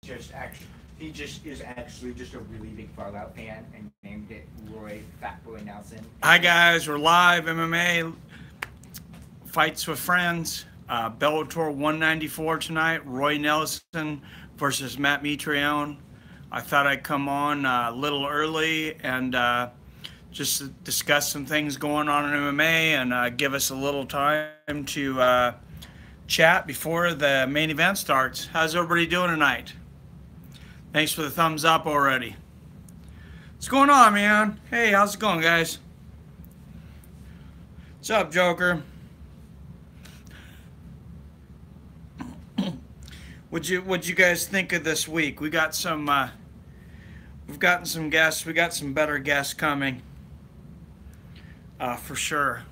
just actually he just is actually just a really big Fallout fan and named it Roy Fatboy Nelson. And Hi just guys, we're live MMA fights with friends. Bellator 194 tonight. Roy Nelson versus Matt Mitrione. I thought I'd come on a little early and just discuss some things going on in MMA and give us a little time to chat before the main event starts. How's everybody doing tonight? Thanks for the thumbs up already. What's going on, man? Hey, how's it going, guys? What's up, Joker? What'd you guys think of this week? We got some we've gotten some guests. We got some better guests coming. For sure.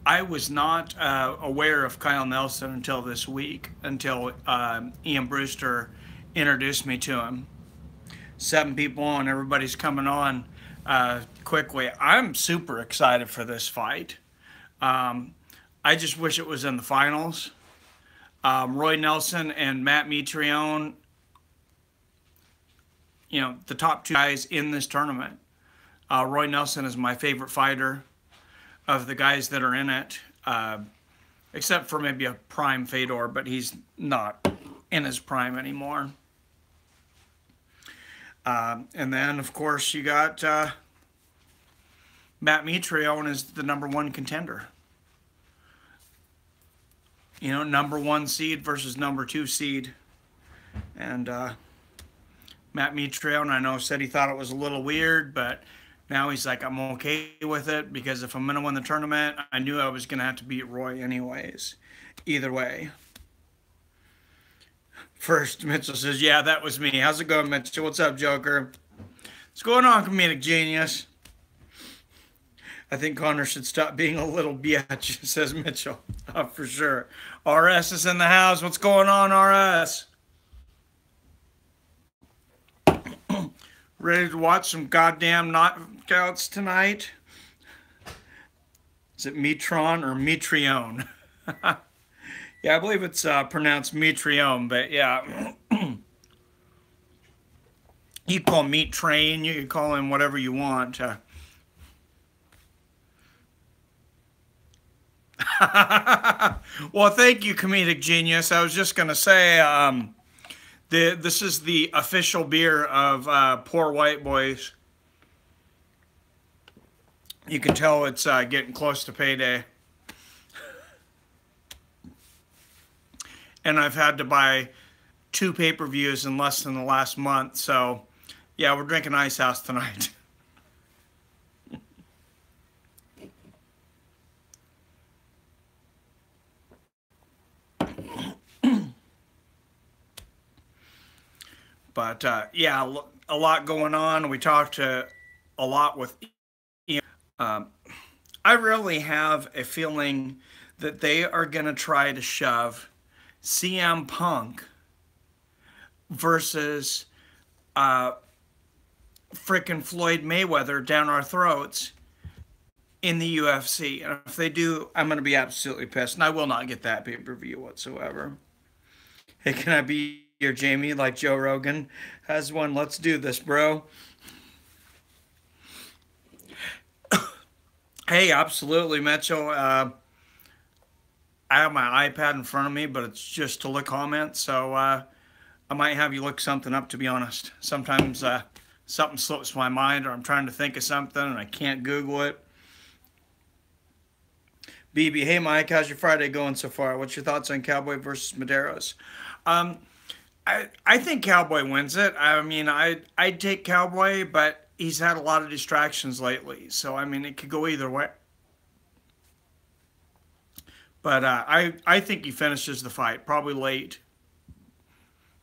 I was not aware of Kyle Nelson until this week, until Ian Brewster introduced me to him. 7 people on, everybody's coming on quickly. I'm super excited for this fight. I just wish it was in the finals. Roy Nelson and Matt Mitrione, you know, the top 2 guys in this tournament. Roy Nelson is my favorite fighter of the guys that are in it, except for maybe a prime Fedor, but he's not in his prime anymore. And then, of course, you got Matt Mitrione is the #1 contender. You know, #1 seed versus #2 seed. And Matt Mitrione, I know, said he thought it was a little weird, but now he's like, I'm okay with it because if I'm going to win the tournament, I knew I was going to have to beat Roy anyways. Either way. First, Mitchell says, yeah, that was me. How's it going, Mitchell? What's up, Joker? What's going on, comedic genius? I think Connor should stop being a little bitch, says Mitchell. For sure. RS is in the house. What's going on, RS? Ready to watch some goddamn knockouts tonight? Is it Mitron or Mitrione? Yeah, I believe it's pronounced Mitrione, but yeah. You call him Meat Train. You can call him whatever you want. Well, thank you, comedic genius. I was just going to say, this is the official beer of Poor White Boys. You can tell it's getting close to payday. And I've had to buy 2 pay-per-views in less than the last month. So, yeah, we're drinking Ice House tonight. But, yeah, a lot going on. We talked a lot with Ian. I really have a feeling that they are going to try to shove CM Punk versus frickin' Floyd Mayweather down our throats in the UFC. And if they do, I'm going to be absolutely pissed. And I will not get that pay-per-view whatsoever. Hey, can I be your Jamie like Joe Rogan has one? Let's do this, bro. Hey, absolutely, Mitchell. I have my iPad in front of me, but it's just to look comments, so I might have you look something up, to be honest. Sometimes something slips my mind, or I'm trying to think of something, and I can't Google it. BB, hey, Mike, how's your Friday going so far? What's your thoughts on Cowboy versus Medeiros? I think Cowboy wins it. I mean, I'd take Cowboy, but he's had a lot of distractions lately, so, I mean, it could go either way. But I think he finishes the fight, probably late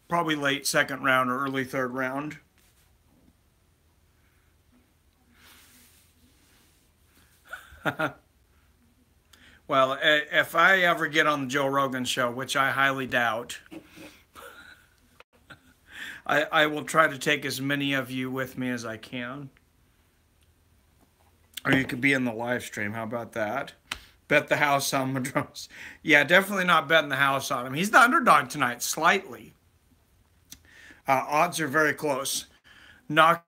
2nd round or early 3rd round. Well, if I ever get on the Joe Rogan show, which I highly doubt, I will try to take as many of you with me as I can. Or you could be in the live stream. How about that? Bet the house on Madros. Yeah, definitely not betting the house on him. He's the underdog tonight, slightly. Odds are very close. Knockout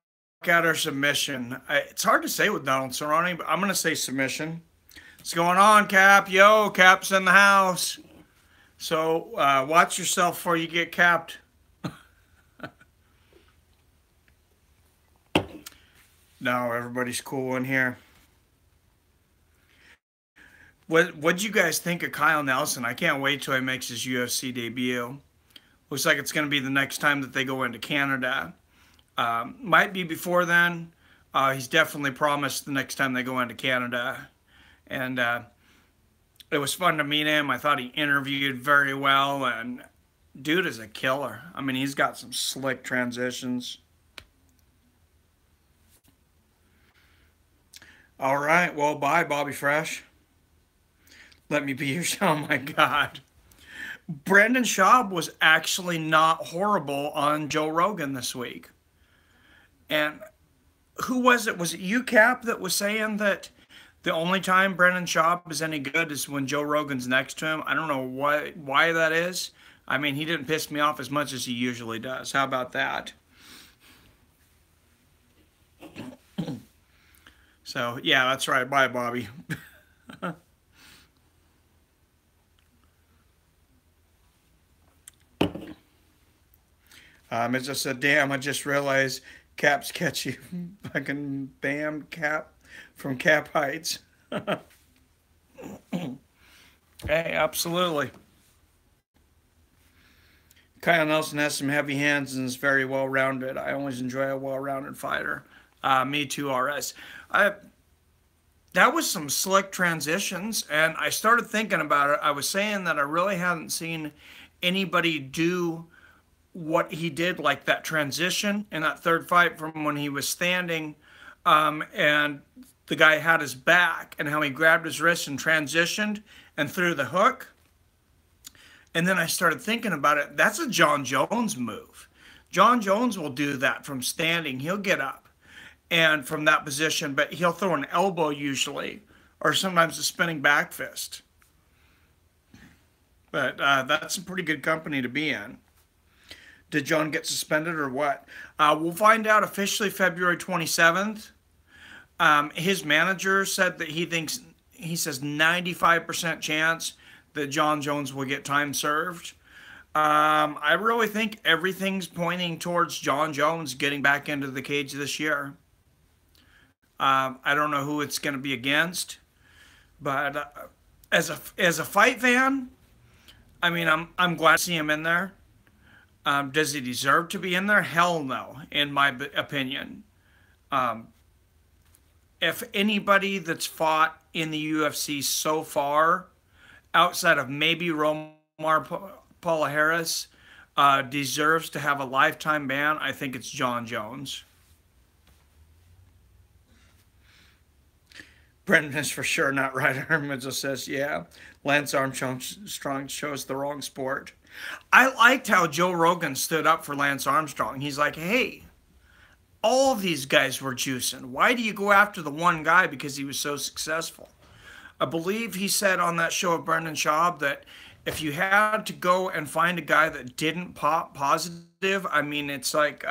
or submission. It's hard to say with Donald Cerrone, but I'm going to say submission. What's going on, Cap? Yo, Cap's in the house. So watch yourself before you get capped. No, everybody's cool in here. What'd you guys think of Kyle Nelson? I can't wait till he makes his UFC debut. Looks like it's going to be the next time that they go into Canada. Might be before then. He's definitely promised the next time they go into Canada. And it was fun to meet him. I thought he interviewed very well. And dude is a killer. I mean, he's got some slick transitions. All right. Well, bye, Bobby Fresh. Let me be your oh my God. Brandon Schaub was actually not horrible on Joe Rogan this week. And who was it? Was it you, Cap, that was saying that the only time Brandon Schaub is any good is when Joe Rogan's next to him? I don't know why that is. I mean, he didn't piss me off as much as he usually does. How about that? So, yeah, that's right. Bye, Bobby. It just said, damn, I just realized Cap's catchy. Fucking bam, Cap from Cap Heights. Hey, absolutely. Kyle Nelson has some heavy hands and is very well-rounded. I always enjoy a well-rounded fighter. Me too, RS. That was some slick transitions, and I started thinking about it. I was saying that I really hadn't seen anybody do what he did, like that transition in that third fight from when he was standing and the guy had his back and how he grabbed his wrist and transitioned and threw the hook. And then I started thinking about it. That's a John Jones move. John Jones will do that from standing. He'll get up and from that position, but he'll throw an elbow usually, or sometimes a spinning back fist. But that's some pretty good company to be in. Did John get suspended or what? We'll find out officially February 27th. His manager said that he says 95% chance that John Jones will get time served. I really think everything's pointing towards John Jones getting back into the cage this year. I don't know who it's going to be against, but as a fight fan, I mean, I'm glad to see him in there. Does he deserve to be in there? Hell no, in my opinion. If anybody that's fought in the UFC so far, outside of maybe Romar Paula-Harris, deserves to have a lifetime ban, I think it's John Jones. Brendan is for sure not right. Armijo says, yeah, Lance Armstrong chose the wrong sport. I liked how Joe Rogan stood up for Lance Armstrong. He's like, hey, all of these guys were juicing. Why do you go after the one guy because he was so successful? I believe he said on that show of Brendan Schaub that if you had to go and find a guy that didn't pop positive, I mean, it's like,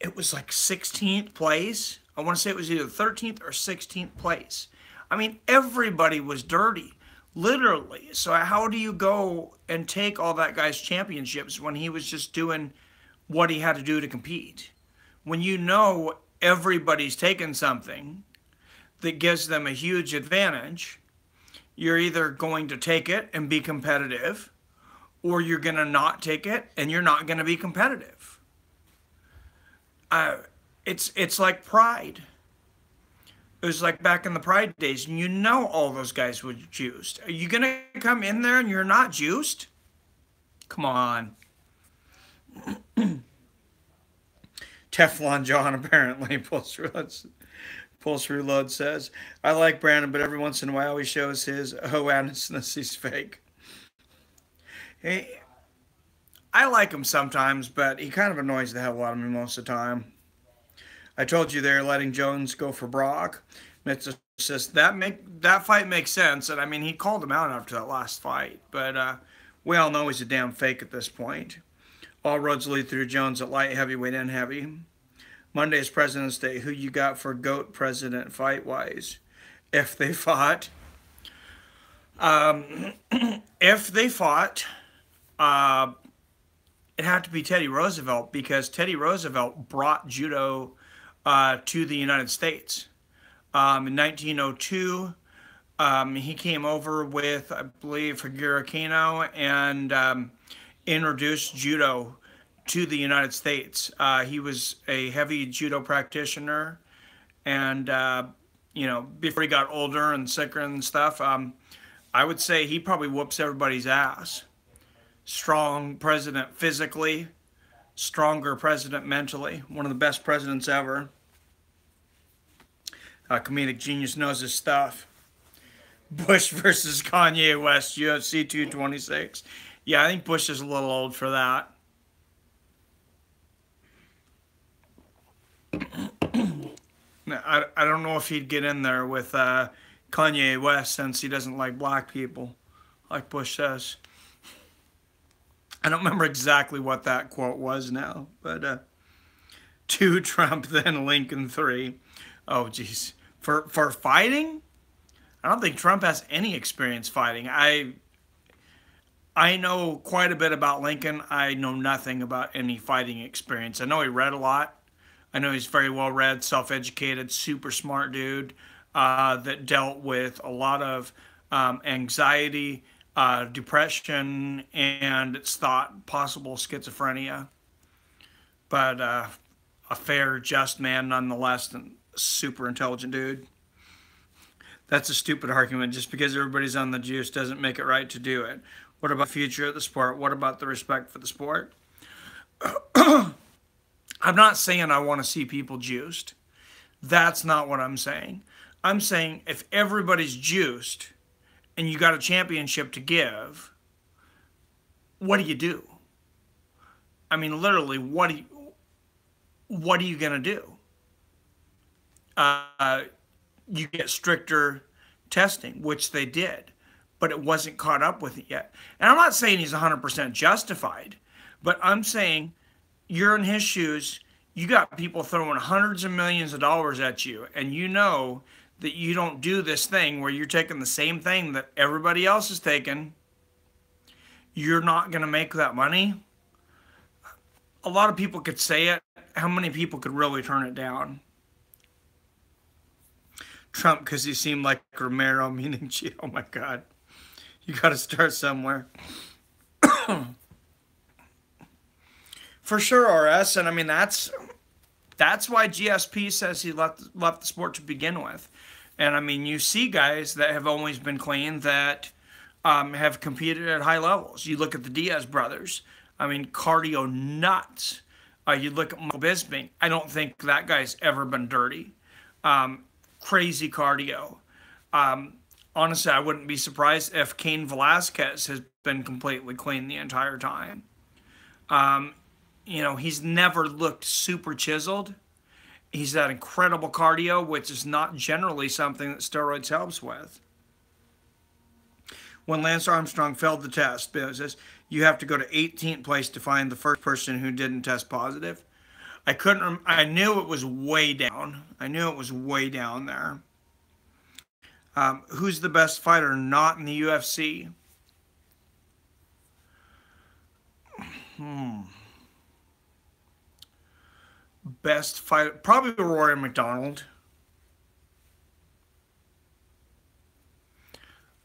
it was like 16th place. I want to say it was either 13th or 16th place. I mean, everybody was dirty, literally. So how do you go and take all that guy's championships when he was just doing what he had to do to compete? When you know everybody's taking something that gives them a huge advantage, you're either going to take it and be competitive, or you're going to not take it and you're not going to be competitive. It's like Pride. It was like back in the Pride days, and you know all those guys were juiced. Are you going to come in there and you're not juiced? Come on. Teflon John apparently pulls reload says, I like Brandon, but every once in a while he shows his honestness. He's fake. Hey, I like him sometimes, but he kind of annoys the hell out of me most of the time. I told you they're letting Jones go for Brock. Mitza that fight makes sense. And I mean, he called him out after that last fight, but we all know he's a damn fake at this point. All roads lead through Jones at light heavyweight and heavy. Monday is President's Day. Who you got for GOAT president fight wise? If they fought, um, if they fought, it had to be Teddy Roosevelt, because Teddy Roosevelt brought judo to the United States. In 1902, he came over with, I believe, Figura Kano, and introduced judo to the United States. He was a heavy judo practitioner, and before he got older and sicker and stuff, I would say he probably whoops everybody's ass. Strong president physically, stronger president mentally. One of the best presidents ever. Comedic genius, knows his stuff. Bush versus Kanye West, UFC 226. Yeah, I think Bush is a little old for that. I don't know if he'd get in there with Kanye West, since he doesn't like black people, like Bush says. I don't remember exactly what that quote was now, but 2 Trump, then Lincoln 3. Oh, geez. For fighting, I don't think Trump has any experience fighting. I know quite a bit about Lincoln. I know nothing about any fighting experience. I know he read a lot. I know he's very well read, self-educated, super smart dude that dealt with a lot of anxiety, depression, and it's thought possible schizophrenia. But a fair, just man nonetheless, and super intelligent dude. That's a stupid argument. Just because everybody's on the juice doesn't make it right to do it. What about the future of the sport? What about the respect for the sport? I'm not saying I want to see people juiced. That's not what I'm saying. I'm saying if everybody's juiced and you got a championship to give, what do you do? I mean, literally, what are you going to do? You get stricter testing, which they did, but it wasn't caught up with it yet. And I'm not saying he's 100% justified, but I'm saying you're in his shoes. You got people throwing hundreds of millions of dollars at you, and you know that you don't do this thing where you're taking the same thing that everybody else is taking. You're not going to make that money. A lot of people could say it. How many people could really turn it down? Trump, because he seemed like Romero, meaning, gee, oh my God. You got to start somewhere. For sure, RS, and I mean, that's why GSP says he left the sport to begin with. And I mean, you see guys that have always been clean that have competed at high levels. You look at the Diaz brothers. I mean, cardio nuts. You look at Michael Bisping. I don't think that guy's ever been dirty. Crazy cardio. Honestly, I wouldn't be surprised if Cain Velasquez has been completely clean the entire time. He's never looked super chiseled. He's had incredible cardio, which is not generally something that steroids helps with. When Lance Armstrong failed the test, Bill says, you have to go to 18th place to find the first person who didn't test positive. I knew it was way down. I knew it was way down there. Who's the best fighter not in the UFC? Best fighter, probably Rory McDonald.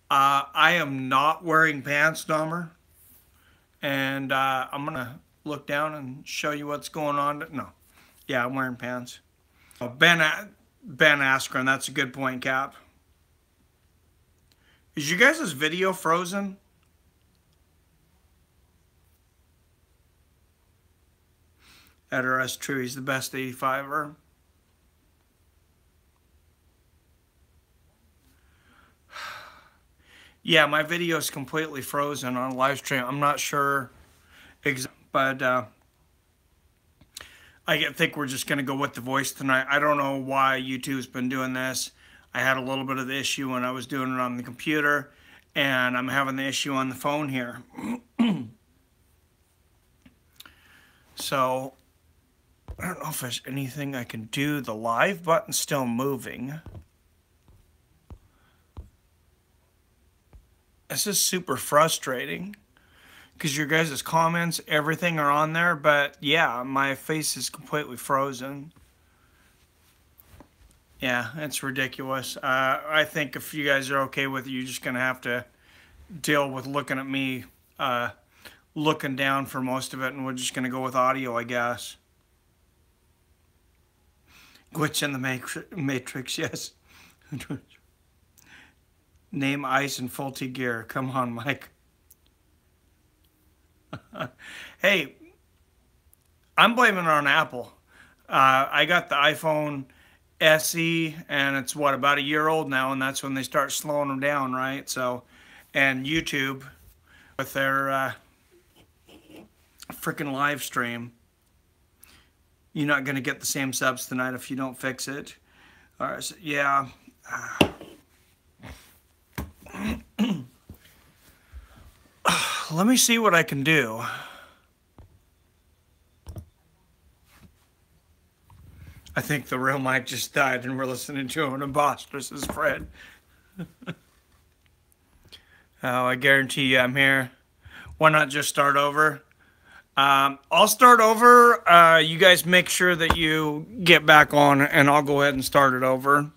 I am not wearing pants, Dahmer. And I'm going to look down and show you what's going on. No. Yeah, I'm wearing pants. Oh, Ben Askren, that's a good point, Cap. Is you guys' video frozen? That's true. He's the best 85er. Yeah, my video is completely frozen on live stream. I'm not sure, but I think we're just going to go with the voice tonight. I don't know why YouTube's been doing this. I had a little bit of the issue when I was doing it on the computer, and I'm having the issue on the phone here. So, I don't know if there's anything I can do. The live button's still moving. This is super frustrating because your guys' comments, everything are on there, but yeah, my face is completely frozen. Yeah, it's ridiculous. I think if you guys are okay with it, you're just going to have to deal with looking at me looking down for most of it, and we're just going to go with audio, I guess. Glitch in the Matrix, yes. Name ice in full T gear. Come on, Mike. Hey, I'm blaming it on Apple. I got the iPhone SE, and it's what, about a year old now, and that's when they start slowing them down, right? So, and YouTube with their freaking live stream. You're not going to get the same subs tonight if you don't fix it. All right, so, yeah. Let me see what I can do. I think the real Mike just died and we're listening to an imposter, says Fred. Oh, I guarantee you I'm here. Why not just start over? I'll start over. You guys make sure that you get back on, and I'll go ahead and start it over.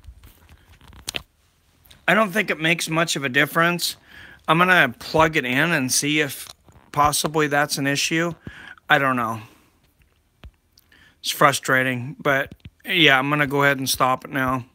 I don't think it makes much of a difference. I'm going to plug it in and see if possibly that's an issue. I don't know. It's frustrating, but yeah, I'm going to go ahead and stop it now.